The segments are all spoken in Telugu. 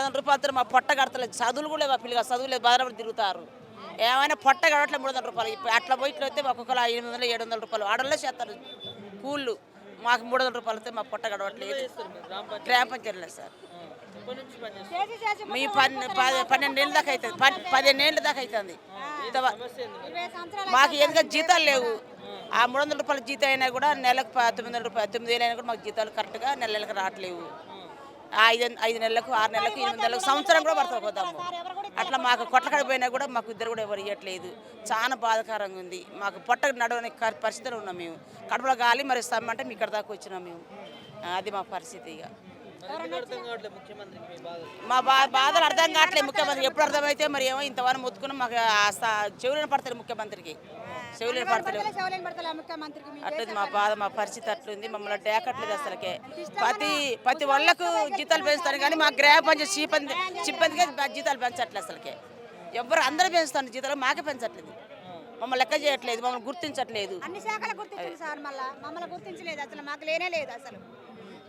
300 రూపాయలతో మా పొట్ట కడతలేదు. చదువులు కూడా లేవు, ఆ పిల్లగా చదువులేదు, బాధపడి తిరుగుతారు. ఏమైనా పొట్ట గడవట్లేదు 300 రూపాయలు. ఇప్పుడు అట్లా పోయి ఇట్లా వస్తే ఒక్కొక్కరు 800 700 రూపాయలు ఆడల్లో చేస్తారు కూళ్ళు. మాకు 300 రూపాయలతో మా పొట్ట గడవట్లేదు. గ్రామ పంచాయతీలో సార్ మీ 12 ఏళ్ళ దాకా అవుతుంది, 15 ఏళ్ళ దాకా అవుతుంది. మాకు ఎందుకంటే జీతాలు లేవు. ఆ 300 రూపాయల జీతం అయినా కూడా నెలకు 900 రూపాయలు, 9,000 అయినా కూడా మాకు జీతాలు కరెక్ట్గా నెలలకు రావట్లేవు. 5 నెలలకు 6 నెలలకు 8 నెలలకు సంవత్సరం కూడా పడుతుందాము. అట్లా మాకు కొట్ల పోయినా కూడా మాకు ఇద్దరు కూడా ఎవరు ఇవ్వట్లేదు. చాలా బాధాకరంగా ఉంది. మాకు పొట్ట నడవని పరిస్థితిలో ఉన్నాం మేము. కడుపులో గాలి మరి ఇస్తామంటే మీ ఇక్కడ దాకా వచ్చినాం మేము. అది మా పరిస్థితి. ఇక మా బాధలు అర్థం కావట్లేదు ముఖ్యమంత్రి. ఎప్పుడు అర్థమైతే మరి ఏమో ఇంతవరకు మొత్తుకున్నాం. మాకు చెవులను పడతారు ముఖ్యమంత్రికి, చెవులను పడతలేవు. అట్లేదు మా బాధ, మా పరిస్థితి అట్లుంది. మమ్మల్ని డేకట్లేదు అసలుకే. ప్రతి వాళ్ళకు జీతాలు పెంచుతారు కానీ మా గ్రామ పంచాయతీ సిబ్బందికి జీతాలు పెంచట్లేదు అసలుకే. ఎవరు అందరూ పెంచుతారు జీతాలు, మాకే పెంచట్లేదు. మమ్మల్ని లెక్క చేయట్లేదు, మమ్మల్ని గుర్తించట్లేదు. అన్ని శాఖలు గుర్తించారు సార్, మమ్మల్ని గుర్తించలేదు అసలు. మాకు లేనే లేదు అసలు.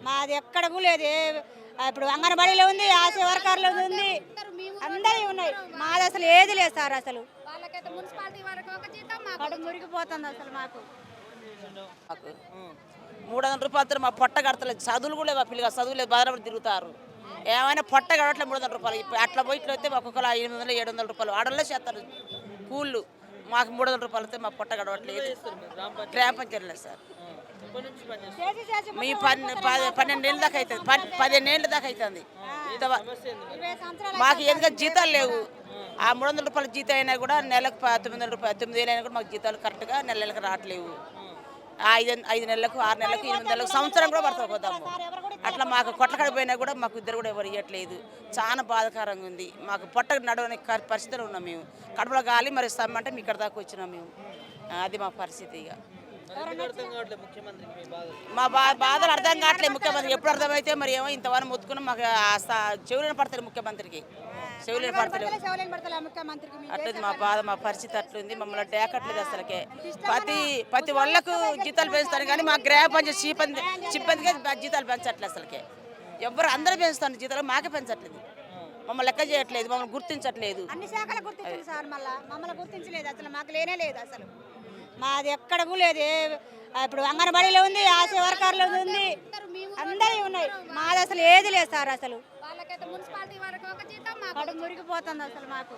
మాది ఎక్కడకు లేదు. ఇప్పుడు అంగన్వాడీలో ఉంది, ఆశా వర్కర్లో ఉంది, అందరి ఉన్నాయి. మాది అసలు ఏది లేదు సార్. అసలు కడుపు మురిగిపోతుంది అసలు. మాకు 300 రూపాయలతో మా పొట్ట కడతలేదు. చదువులు కూడా లేవు, ఆ పిల్లగా చదువులేదు, బాధపడి తిరుగుతారు. ఏమైనా పొట్ట గడవట్లేదు 300 రూపాయలు. ఇప్పుడు అట్లా పోయి ఇట్లా వస్తే ఒక్కొక్కరు 800 700 రూపాయలు ఆడల్లో చేస్తారు కూళ్ళు. మాకు 300 రూపాయలతో మా పొట్ట గడవట్లేదు. గ్రామ పంచాయతీలో సార్ మీ 12 ఏళ్ళ దాకా అవుతుంది, 15 ఏళ్ళ దాకా అవుతుంది. మాకు ఎందుకంటే జీతాలు లేవు. ఆ 300 రూపాయల జీతం అయినా కూడా నెలకు 900 రూపాయలు, 9,000 అయినా కూడా మాకు జీతాలు కరెక్ట్గా నెలలకు రావట్లేవు. 5 నెలలకు 6 నెలలకు 8 నెలలకు సంవత్సరం కూడా పడుతుందాము. అట్లా మాకు కొట్ల పోయినా కూడా మాకు ఇద్దరు కూడా ఎవరు ఇవ్వట్లేదు. చాలా బాధాకరంగా ఉంది. మాకు పొట్ట నడవని పరిస్థితిలో ఉన్నాం మేము. కడుపులో గాలి మరి ఇస్తామంటే మీ ఇక్కడ దాకా వచ్చినాం మేము. అది మా పరిస్థితి. ఇక మా బాధలు అర్థం కావట్లేదు ముఖ్యమంత్రి. ఎప్పుడు అర్థమైతే మరి ఏమో ఇంతవరకు మొత్తుకున్నాం. మాకు చెవులను పడతారు ముఖ్యమంత్రికి, చెవులను పడతలేవు. అట్లేదు మా బాధ, మా పరిస్థితి అట్లుంది. మమ్మల్ని డేకట్లేదు అసలుకే. ప్రతి వాళ్ళకు జీతాలు పెంచుతారు కానీ మా గ్రామ పంచాయతీ సిబ్బందికి జీతాలు పెంచట్లేదు అసలుకే. ఎవరు అందరూ పెంచుతారు జీతాలు, మాకే పెంచట్లేదు. మమ్మల్ని లెక్క చేయట్లేదు, మమ్మల్ని గుర్తించట్లేదు. అన్ని శాఖలు గుర్తించారు సార్, మమ్మల్ని గుర్తించలేదు అసలు. మాకు లేనే లేదు అసలు. మాది ఎక్కడకు లేదు. ఇప్పుడు అంగన్వాడీలో ఉంది, ఆశా వర్కర్లో ఉంది, అందరి ఉన్నాయి. మాది అసలు ఏది లేదు సార్. అసలు కడుపు మురిగిపోతుంది అసలు. మాకు